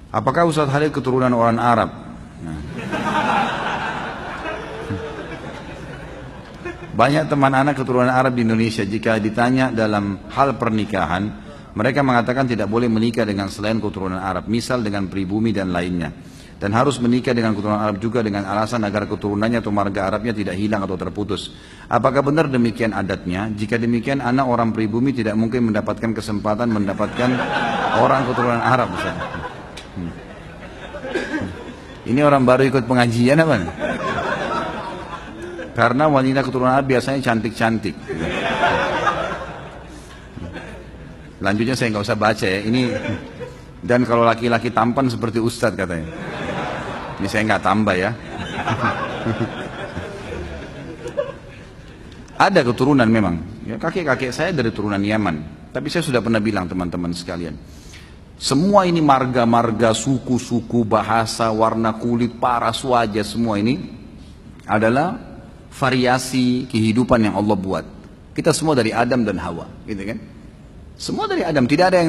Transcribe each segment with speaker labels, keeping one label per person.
Speaker 1: Apakah Ustaz Halil keturunan orang Arab? Nah. Banyak teman anak keturunan Arab di Indonesia, jika ditanya dalam hal pernikahan, mereka mengatakan tidak boleh menikah dengan selain keturunan Arab, misal dengan pribumi dan lainnya. Dan harus menikah dengan keturunan Arab juga dengan alasan agar keturunannya atau marga Arabnya tidak hilang atau terputus. Apakah benar demikian adatnya? Jika demikian, anak orang pribumi tidak mungkin mendapatkan kesempatan mendapatkan orang keturunan Arab. Ini orang baru ikut pengajian apa? Karena wanita keturunan Arab biasanya cantik-cantik. Lanjutnya saya nggak usah baca ya. Ini dan kalau laki-laki tampan seperti Ustadz katanya. Ini saya nggak tambah ya. Ada keturunan memang. Ya, kakek-kakek saya dari turunan Yaman. Tapi saya sudah pernah bilang teman-teman sekalian. Semua ini marga-marga, suku-suku, bahasa, warna kulit, paras wajah, semua ini adalah variasi kehidupan yang Allah buat. Kita semua dari Adam dan Hawa, gitu kan? Semua dari Adam, tidak ada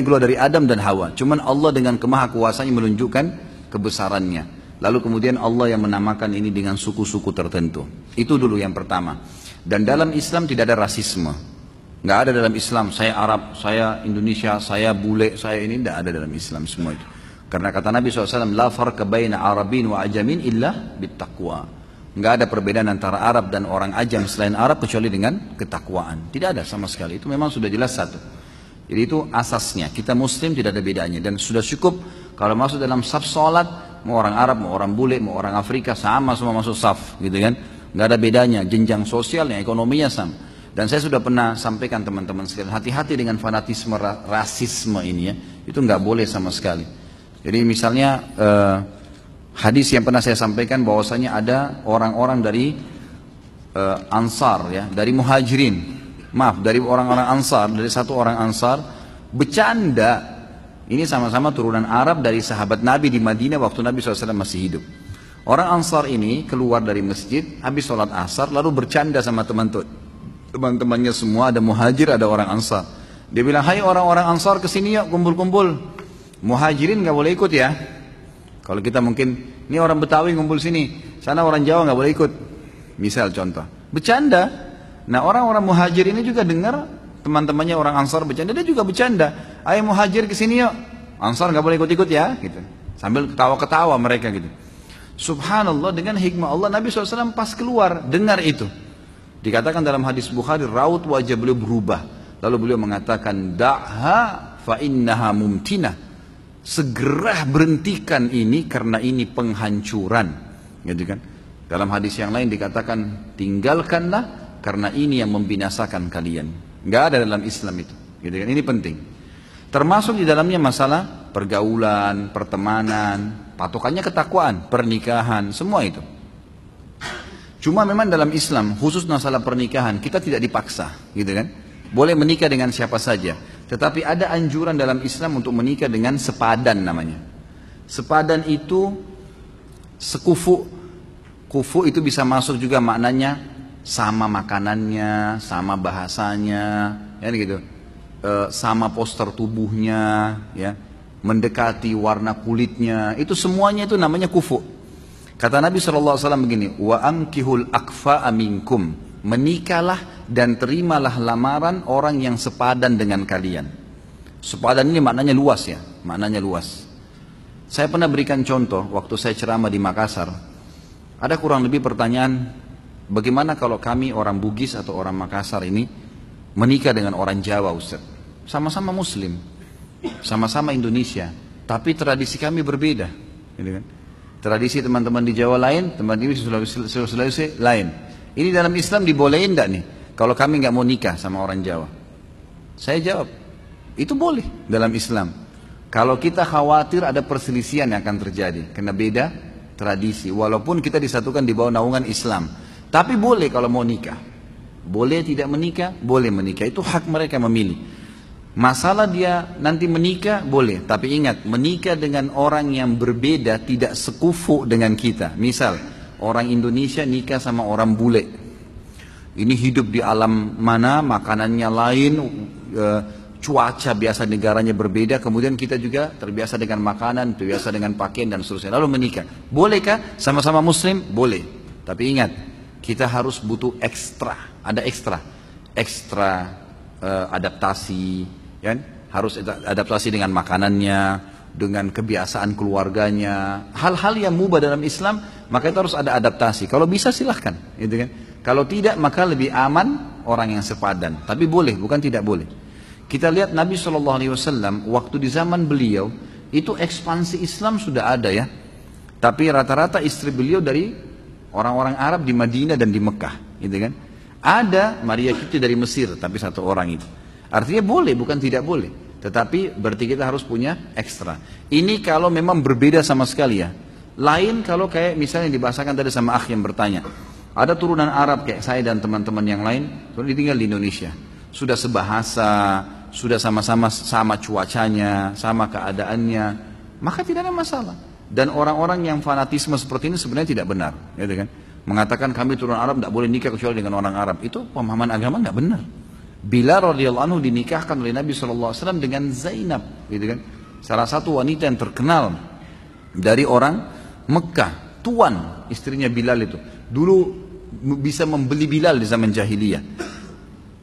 Speaker 1: yang keluar dari Adam dan Hawa. Cuman Allah dengan kemahakuasaannya menunjukkan kebesarannya. Lalu kemudian Allah yang menamakan ini dengan suku-suku tertentu. Itu dulu yang pertama. Dan dalam Islam tidak ada rasisme. Nggak ada dalam Islam, saya Arab, saya Indonesia, saya bule, saya ini, tidak ada dalam Islam semua itu. Karena kata Nabi SAW, la farqa baina Arabin wa ajamin illa bittaqwa. Nggak ada perbedaan antara Arab dan orang ajam selain Arab kecuali dengan ketakwaan. Tidak ada sama sekali, itu memang sudah jelas satu. Jadi itu asasnya, kita Muslim tidak ada bedanya. Dan sudah cukup kalau masuk dalam saf sholat, mau orang Arab, mau orang bule, mau orang Afrika, sama semua masuk saf, gitu kan. Nggak ada bedanya, jenjang sosialnya, ekonominya sama. Dan saya sudah pernah sampaikan teman-teman sekalian, hati-hati dengan fanatisme rasisme ini ya, itu nggak boleh sama sekali. Jadi misalnya hadis yang pernah saya sampaikan bahwasanya ada orang-orang dari Ansar ya, dari Muhajirin, dari orang-orang Ansar, dari satu orang Ansar bercanda, ini sama-sama turunan Arab dari sahabat Nabi di Madinah waktu Nabi SAW masih hidup. Orang Ansar ini keluar dari masjid habis sholat asar lalu bercanda sama teman-temannya semua, ada Muhajir, ada orang Ansar. Dia bilang, hai orang-orang Ansar kesini yuk kumpul-kumpul. Muhajirin nggak boleh ikut ya. Kalau kita mungkin, ini orang Betawi ngumpul sini, sana orang Jawa nggak boleh ikut. Misal contoh, bercanda. Nah orang-orang Muhajir ini juga dengar teman-temannya orang Ansar bercanda, dia juga bercanda. Ayo Muhajir kesini yuk, Ansar nggak boleh ikut-ikut ya, gitu. Sambil ketawa-ketawa mereka gitu. Subhanallah, dengan hikmah Allah Nabi SAW pas keluar dengar itu. Dikatakan dalam hadis Bukhari, raut wajah beliau berubah. Lalu beliau mengatakan, da'ha fa innaha mumtinah. Segera berhentikan ini karena ini penghancuran, gitu kan? Dalam hadis yang lain dikatakan tinggalkanlah karena ini yang membinasakan kalian. Nggak ada dalam Islam itu, gitu kan? Ini penting. Termasuk di dalamnya masalah pergaulan, pertemanan, patokannya ketakwaan, pernikahan, semua itu. Cuma memang dalam Islam khusus masalah pernikahan kita tidak dipaksa, gitu kan? Boleh menikah dengan siapa saja. Tetapi ada anjuran dalam Islam untuk menikah dengan sepadan namanya. Sepadan itu sekufu. Kufu itu bisa masuk juga maknanya sama makanannya, sama bahasanya, ya gitu. Sama poster tubuhnya, ya, mendekati warna kulitnya. Itu semuanya itu namanya kufu. Kata Nabi SAW begini, wa ankihul akfa aminkum. Menikahlah dan terimalah lamaran orang yang sepadan dengan kalian. Sepadan ini maknanya luas ya, maknanya luas. Saya pernah berikan contoh waktu saya ceramah di Makassar. Ada kurang lebih pertanyaan, bagaimana kalau kami orang Bugis atau orang Makassar ini menikah dengan orang Jawa, Ustaz? Sama-sama Muslim, sama-sama Indonesia, tapi tradisi kami berbeda, gitu kan? Tradisi teman-teman di Jawa lain, teman-teman di Sulawesi lain. Ini dalam Islam dibolehin enggak nih? Kalau kami nggak mau nikah sama orang Jawa, saya jawab, itu boleh dalam Islam. Kalau kita khawatir ada perselisihan yang akan terjadi, karena beda tradisi, walaupun kita disatukan di bawah naungan Islam, tapi boleh kalau mau nikah. Boleh tidak menikah, boleh menikah. Itu hak mereka memilih. Masalah dia nanti menikah boleh, tapi ingat menikah dengan orang yang berbeda tidak sekufu dengan kita. Misal orang Indonesia nikah sama orang bule. Ini hidup di alam mana, makanannya lain, cuaca biasa negaranya berbeda, kemudian kita juga terbiasa dengan makanan, terbiasa dengan pakaian dan seterusnya, lalu menikah. Bolehkah sama-sama muslim? Boleh. Tapi ingat, kita harus butuh ekstra, ada ekstra adaptasi, kan? Harus adaptasi dengan makanannya, dengan kebiasaan keluarganya, hal-hal yang mubah dalam Islam, maka itu harus ada adaptasi. Kalau bisa silahkan, gitu kan? Kalau tidak, maka lebih aman orang yang sepadan. Tapi boleh, bukan tidak boleh. Kita lihat Nabi SAW waktu di zaman beliau itu ekspansi Islam sudah ada ya. Tapi rata-rata istri beliau dari orang-orang Arab di Madinah dan di Mekah, gitu kan? Ada Maria Kiti dari Mesir, tapi satu orang itu. Artinya boleh, bukan tidak boleh. Tetapi berarti kita harus punya ekstra. Ini kalau memang berbeda sama sekali ya. Lain kalau kayak misalnya dibahasakan tadi sama akh yang bertanya. Ada turunan Arab kayak saya dan teman-teman yang lain, kemudian tinggal di Indonesia. Sudah sebahasa, sudah sama-sama sama cuacanya, sama keadaannya, maka tidak ada masalah. Dan orang-orang yang fanatisme seperti ini sebenarnya tidak benar, gitu kan? Mengatakan kami turunan Arab tidak boleh nikah kecuali dengan orang Arab, itu pemahaman agama nggak benar. Bilal radhiyallahu anhu dinikahkan oleh Nabi SAW dengan Zainab, gitu kan? Salah satu wanita yang terkenal dari orang Mekah, tuan istrinya Bilal itu. Dulu bisa membeli Bilal di zaman jahiliyah.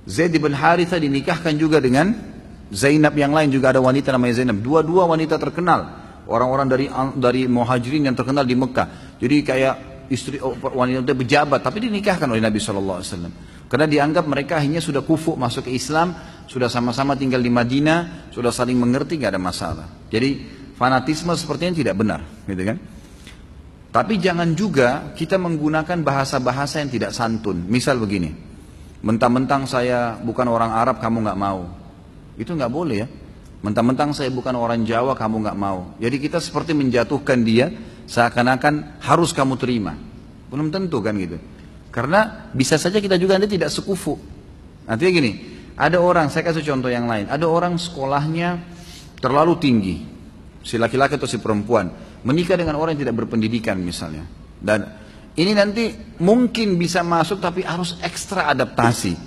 Speaker 1: Zaid bin Haritha dinikahkan juga dengan Zainab yang lain, juga ada wanita namanya Zainab. Dua-dua wanita terkenal, orang-orang dari Muhajirin yang terkenal di Mekah. Jadi kayak istri wanita pejabat, tapi dinikahkan oleh Nabi SAW. Karena dianggap mereka akhirnya sudah kufu masuk ke Islam, sudah sama-sama tinggal di Madinah, sudah saling mengerti, nggak ada masalah. Jadi fanatisme sepertinya tidak benar, gitu kan? Tapi jangan juga kita menggunakan bahasa-bahasa yang tidak santun. Misal begini, mentang-mentang saya bukan orang Arab, kamu nggak mau. Itu nggak boleh ya. Mentang-mentang saya bukan orang Jawa, kamu nggak mau. Jadi kita seperti menjatuhkan dia, seakan-akan harus kamu terima. Belum tentu kan gitu. Karena bisa saja kita juga nanti tidak sekufu. Artinya gini, ada orang, saya kasih contoh yang lain. Ada orang sekolahnya terlalu tinggi, si laki-laki atau si perempuan, menikah dengan orang yang tidak berpendidikan misalnya. Dan ini nanti mungkin bisa masuk tapi harus ekstra adaptasi.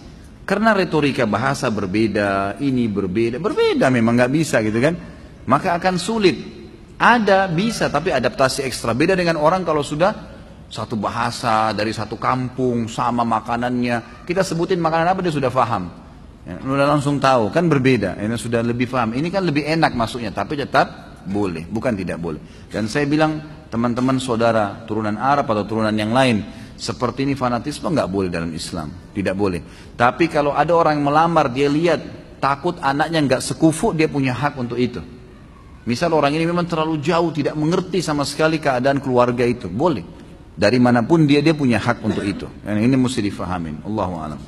Speaker 1: Karena retorika bahasa berbeda, ini berbeda memang nggak bisa gitu kan. Maka akan sulit. Ada bisa tapi adaptasi ekstra. Beda dengan orang kalau sudah satu bahasa dari satu kampung sama makanannya. Kita sebutin makanan apa dia sudah paham. Ya, udah langsung tahu kan berbeda. Ini sudah lebih paham. Ini kan lebih enak masuknya tapi tetap boleh, bukan tidak boleh. Dan saya bilang teman-teman saudara turunan Arab atau turunan yang lain, seperti ini fanatisme nggak boleh dalam Islam, tidak boleh. Tapi kalau ada orang yang melamar, dia lihat takut anaknya nggak sekufu, dia punya hak untuk itu. Misal orang ini memang terlalu jauh, tidak mengerti sama sekali keadaan keluarga itu, boleh. Dari manapun dia punya hak untuk itu. Dan ini mesti difahamin. Allahu a'lam.